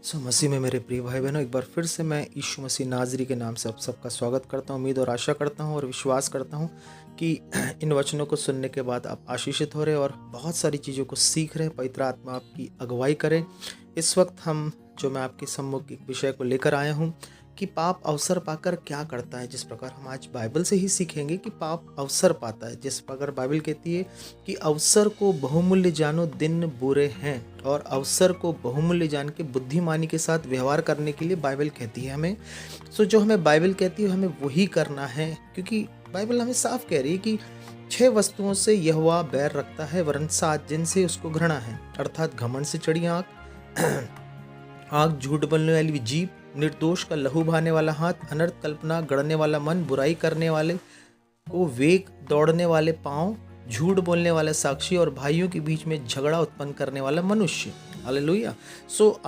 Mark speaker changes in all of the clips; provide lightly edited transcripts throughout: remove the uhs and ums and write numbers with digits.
Speaker 1: मसीह में मेरे प्रिय भाई बहनों, एक बार फिर से मैं यीशु मसीह नाज़री के नाम से आप सबका स्वागत करता हूँ। उम्मीद और आशा करता हूँ और विश्वास करता हूँ कि इन वचनों को सुनने के बाद आप आशीषित हो रहे और बहुत सारी चीज़ों को सीख रहे। पवित्र आत्मा आपकी अगुवाई करे। इस वक्त मैं आपके सम्मुख एक विषय को लेकर आया हूँ कि पाप अवसर पाकर क्या करता है। जिस प्रकार हम आज बाइबल से ही सीखेंगे कि पाप अवसर पाता है। जिस प्रकार बाइबल कहती है कि अवसर को बहुमूल्य जानो, दिन बुरे हैं, और अवसर को बहुमूल्य जान के बुद्धिमानी के साथ व्यवहार करने के लिए बाइबल कहती है हमें। जो हमें बाइबल कहती है हमें वही करना है, क्योंकि बाइबल हमें साफ कह रही है कि 6 वस्तुओं से यहोवा बैर रखता है, वरन 7 जिनसे उसको घृणा है, अर्थात घमंड से चढ़ी आँख, झूठ बोलने वाली जीभ, निर्दोष का लहू बहाने वाला हाथ, अनर्थ कल्पना गढ़ने वाला मन, बुराई करने वाले को वेग, दौड़ने वाले पाँव, झूठ बोलने वाला साक्षी, और भाइयों के बीच में झगड़ा उत्पन्न करने वाला मनुष्य। हालेलुया।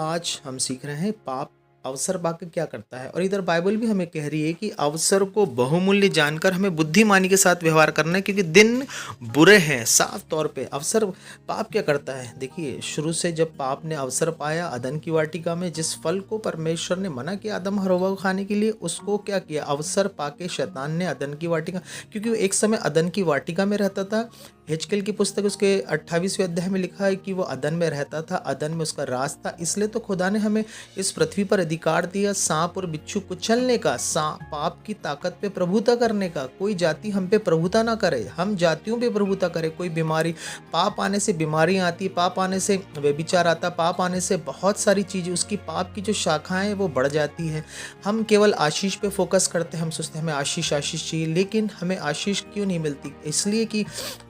Speaker 1: आज हम सीख रहे हैं पाप अवसर पाकर क्या करता है। और इधर बाइबल भी हमें कह रही है कि अवसर को बहुमूल्य जानकर हमें बुद्धिमानी के साथ व्यवहार करना है, क्योंकि दिन बुरे हैं। साफ तौर पे अवसर पाप क्या करता है। देखिए, शुरू से जब पाप ने अवसर पाया अदन की वाटिका में, जिस फल को परमेश्वर ने मना किया आदम और हव्वा को खाने के लिए, उसको क्या किया, अवसर पाके शैतान ने अदन की वाटिका, क्योंकि वो एक समय अदन की वाटिका में रहता था। हिजकिय्याह की पुस्तक उसके 28वें अध्याय में लिखा है कि वो अदन में रहता था, अदन में उसका राज था। इसलिए तो खुदा ने हमें इस पृथ्वी पर अधिकार दिया सांप और बिच्छू कुचलने का, पाप की ताकत पे प्रभुता करने का। कोई जाति हम पे प्रभुता ना करे, हम जातियों पे प्रभुता करे। कोई बीमारी, पाप आने से बीमारियां आती, पाप आने से व्यभिचार आता, पाप आने से बहुत सारी चीज़ें, उसकी पाप की जो शाखाएं हैं वो बढ़ जाती है। हम केवल आशीष पे फोकस करते हैं, हम सोचते हैं हमें आशीष आशीष चाहिए, लेकिन हमें आशीष क्यों नहीं मिलती? इसलिए कि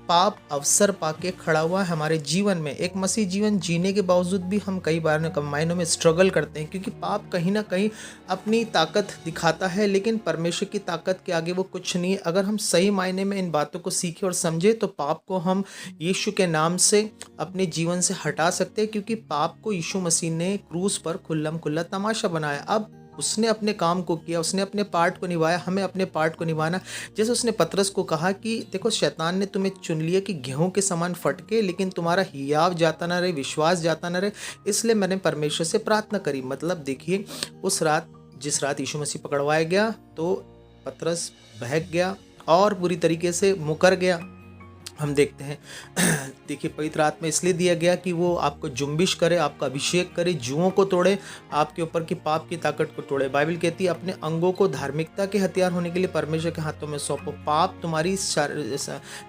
Speaker 1: पाप अवसर पाके खड़ा हुआ है हमारे जीवन में। एक मसीह जीवन जीने के बावजूद भी हम कई बार मायनों में स्ट्रगल करते हैं, क्योंकि पाप कहीं ना कहीं अपनी ताकत दिखाता है, लेकिन परमेश्वर की ताकत के आगे वो कुछ नहीं है। अगर हम सही मायने में इन बातों को सीखें और समझे तो पाप को हम यीशु के नाम से अपने जीवन से हटा सकते हैं, क्योंकि पाप को यीशु मसीह ने क्रूस पर खुल्लम खुल्ला तमाशा बनाया। अब उसने अपने काम को किया, उसने अपने पार्ट को निभाया, हमें अपने पार्ट को निभाना। जैसे उसने पतरस को कहा कि देखो, शैतान ने तुम्हें चुन लिया कि गेहूं के समान फटके, लेकिन तुम्हारा हियाव जाता ना रहे, विश्वास जाता ना रहे, इसलिए मैंने परमेश्वर से प्रार्थना करी। मतलब देखिए, उस रात, जिस रात यीशु मसीह पकड़वाया गया, तो पतरस बहक गया और पूरी तरीके से मुकर गया। हम देखते हैं देखिए, पवित्र आत्मा इसलिए दिया गया कि वो आपको जुम्बिश करे, आपका अभिषेक करे, जुओं को तोड़े, आपके ऊपर की पाप की ताकत को तोड़े। बाइबल कहती है अपने अंगों को धार्मिकता के हथियार होने के लिए परमेश्वर के हाथों में सौंपो। पाप तुम्हारी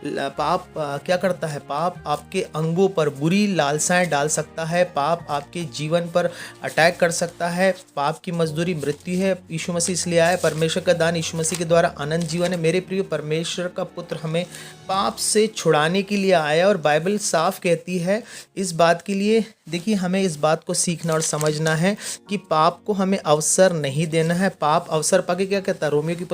Speaker 1: पाप क्या करता है? पाप आपके अंगों पर बुरी लालसाएं डाल सकता है, पाप आपके जीवन पर अटैक कर सकता है। पाप की मजदूरी मृत्यु है। यीशु मसीह इसलिए आया, परमेश्वर का दान यीशु मसीह के द्वारा अनंत जीवन है। मेरे प्रिय, परमेश्वर का पुत्र हमें पाप से छुड़ाने के लिए आया, और बाइबल साफ कहती है इस बात के लिए। देखिए, हमें इस बात को सीखना और समझना है कि पाप को हमें अवसर नहीं देना है। पाप अवसर पाके क्या कहता है? रोमियो की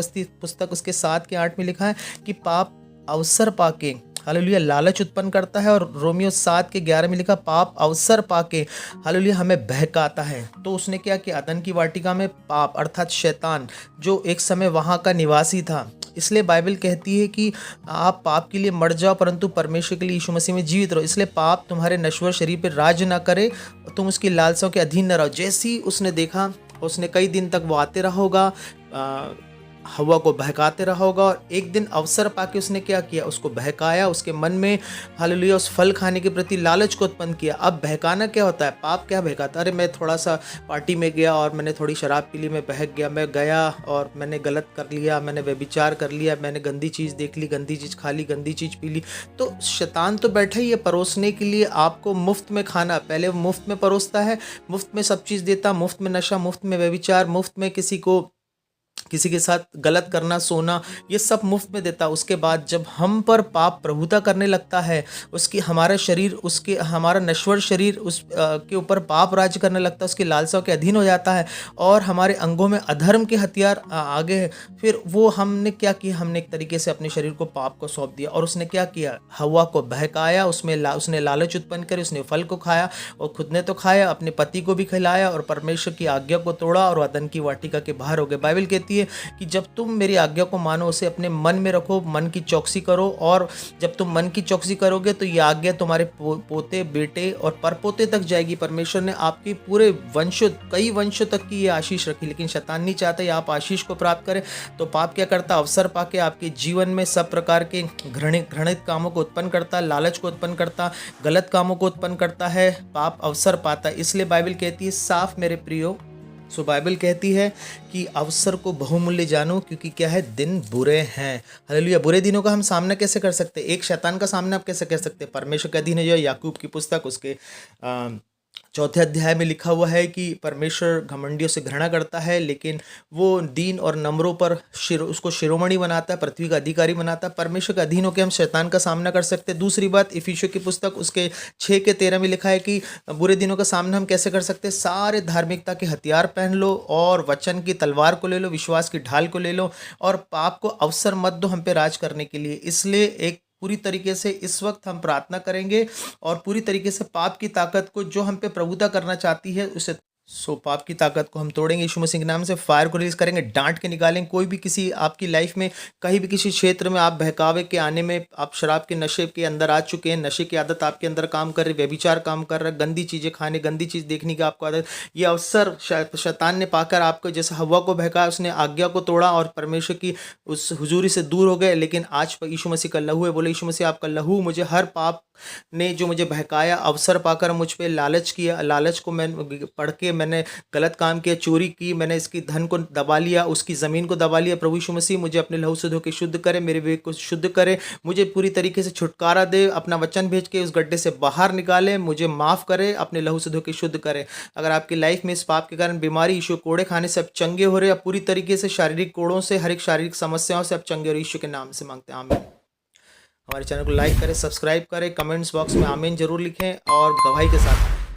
Speaker 1: पुस्तक उसके 7 के 8 में लिखा है कि पाप अवसर पाके, हालेलुया, लालच उत्पन्न करता है। और रोमियो 7 के 11 में लिखा, पाप अवसर पाके, हालेलुया, हमें बहकाता है। तो उसने क्या किया? अदन की वाटिका में पाप अर्थात शैतान, जो एक समय वहाँ का निवासी था। इसलिए बाइबल कहती है कि आप पाप के लिए मर जाओ, परंतु परमेश्वर के लिए यीशु मसीह में जीवित रहो। इसलिए पाप तुम्हारे नश्वर शरीर पर राज ना करे, तुम उसकी लालसाओं के अधीन न रहो। जैसे ही उसने देखा, उसने कई दिन तक वो आते रहा होगा, हवा को बहकाते रहा होगा, और एक दिन अवसर पाके उसने क्या किया? उसको बहकाया, उसके मन में हालेलुया उस फल खाने के प्रति लालच को उत्पन्न किया। अब बहकाना क्या होता है? पाप क्या बहकाता है? अरे, मैं थोड़ा सा पार्टी में गया और मैंने थोड़ी शराब पी ली, मैं बहक गया, मैं गया और मैंने गलत कर लिया, मैंने व्यभिचार कर लिया, मैंने गंदी चीज़ देख ली, गंदी चीज़ खा ली, गंदी चीज़ पी ली। तो शैतान तो बैठा ही है परोसने के लिए आपको मुफ्त में खाना। पहले वो मुफ्त में परोसता है, मुफ्त में सब चीज़ देता, मुफ्त में नशा, मुफ्त में व्यभिचार, मुफ्त में किसी के साथ गलत करना, सोना, ये सब मुफ्त में देता। उसके बाद जब हम पर पाप प्रभुता करने लगता है, हमारा शरीर, हमारा नश्वर शरीर के ऊपर पाप राज्य करने लगता है, उसकी लालसाओं के अधीन हो जाता है, और हमारे अंगों में अधर्म के हथियार आगे है। फिर वो हमने क्या किया? हमने एक तरीके से अपने शरीर को पाप को सौंप दिया, और उसने क्या किया? हवा को बहकाया, उसने लालच उत्पन्न करी, उसने फल को खाया, और खुद ने तो खाया, अपने पति को भी खिलाया, और परमेश्वर की आज्ञा को तोड़ा, और अदन की वाटिका के बाहर हो गए। बाइबल कहती कहती है कि जब तुम मेरी आज्ञा को मानो, उसे अपने मन में रखो, मन की चौकसी करो, और जब तुम मन की चौकसी करोगे तो ये आज्ञा तुम्हारे पोते, बेटे और परपोते तक जाएगी। परमेश्वर ने आपकी पूरे वंशों, कई वंशों तक की ये आशीष रखी, लेकिन शैतान नहीं चाहता ये आप आशीष को प्राप्त करें। तो पाप क्या करता? अवसर पाके आपके जीवन में सब प्रकार के घृणित कामों को उत्पन्न करता, लालच को उत्पन्न करता, गलत कामों को उत्पन्न करता है। पाप अवसर पाता है, इसलिए बाइबल कहती है साफ मेरे प्रियो। सो बाइबल कहती है कि अवसर को बहुमूल्य जानो, क्योंकि क्या है, दिन बुरे हैं। हालेलुया। बुरे दिनों का हम सामना कैसे कर सकते हैं? एक शैतान का सामना आप कैसे कर सकते हैं? परमेश्वर के अधीन है। जो याकूब की पुस्तक उसके 4 अध्याय में लिखा हुआ है कि परमेश्वर घमंडियों से घृणा करता है, लेकिन वो दीन और नम्रों पर उसको शिरोमणि बनाता है, पृथ्वी का अधिकारी बनाता है। परमेश्वर के अधीन होकर हम शैतान का सामना कर सकते हैं। दूसरी बात, इफिसियों की पुस्तक उसके 6 के 13 में लिखा है कि बुरे दिनों का सामना हम कैसे कर सकते हैं? सारे धार्मिकता के हथियार पहन लो और वचन की तलवार को ले लो, विश्वास की ढाल को ले लो, और पाप को अवसर मत दो हम पे राज करने के लिए। इसलिए एक पूरी तरीके से इस वक्त हम प्रार्थना करेंगे और पूरी तरीके से पाप की ताकत को, जो हम पे प्रभुता करना चाहती है, उसे पाप की ताकत को हम तोड़ेंगे। यीशु मसीह के नाम से फायर को रिलीज करेंगे, डांट के निकालेंगे। कोई भी किसी आपकी लाइफ में कहीं भी किसी क्षेत्र में आप बहकावे के आने में, आप शराब के नशे के अंदर आ चुके हैं, नशे की आदत आपके अंदर काम कर रही, व्यभिचार काम कर रहा है, गंदी चीज़ें खाने, गंदी चीज़ देखने की आपको आदत, ये अवसर शैतान ने पाकर आपको, जैसे हवा को बहकाया, उसने आज्ञा को तोड़ा और परमेश्वर की उस हुजूरी से दूर हो गए। लेकिन आज यीशु मसीह का लहू है, बोले यीशु मसीह आपका लहू मुझे हर पाप ने जो मुझे बहकाया, अवसर पाकर मुझ पे लालच किया, लालच को मैं पढ़ के मैंने गलत काम किया, चोरी की, मैंने इसकी धन को दबा लिया, उसकी ज़मीन को दबा लिया। प्रभु यीशु मसीह मुझे अपने लहू से धो के शुद्ध करे, मेरे विवेक को शुद्ध करे, मुझे पूरी तरीके से छुटकारा दे, अपना वचन भेज के उस गड्ढे से बाहर निकाले, मुझे माफ़ करे, अपने लहू से धो के शुद्ध करे। अगर आपकी लाइफ में इस पाप के कारण बीमारी, यीशु कोड़े खाने से आप चंगे हो रहे हैं, पूरी तरीके से शारीरिक कोड़ों से, हर एक शारीरिक समस्याओं से आप चंगे हो रहे, यीशु के नाम से मांगते हैं, आमीन। हमारे चैनल को लाइक करें, सब्सक्राइब करें, कमेंट्स बॉक्स में आमीन जरूर लिखें और गवाही के साथ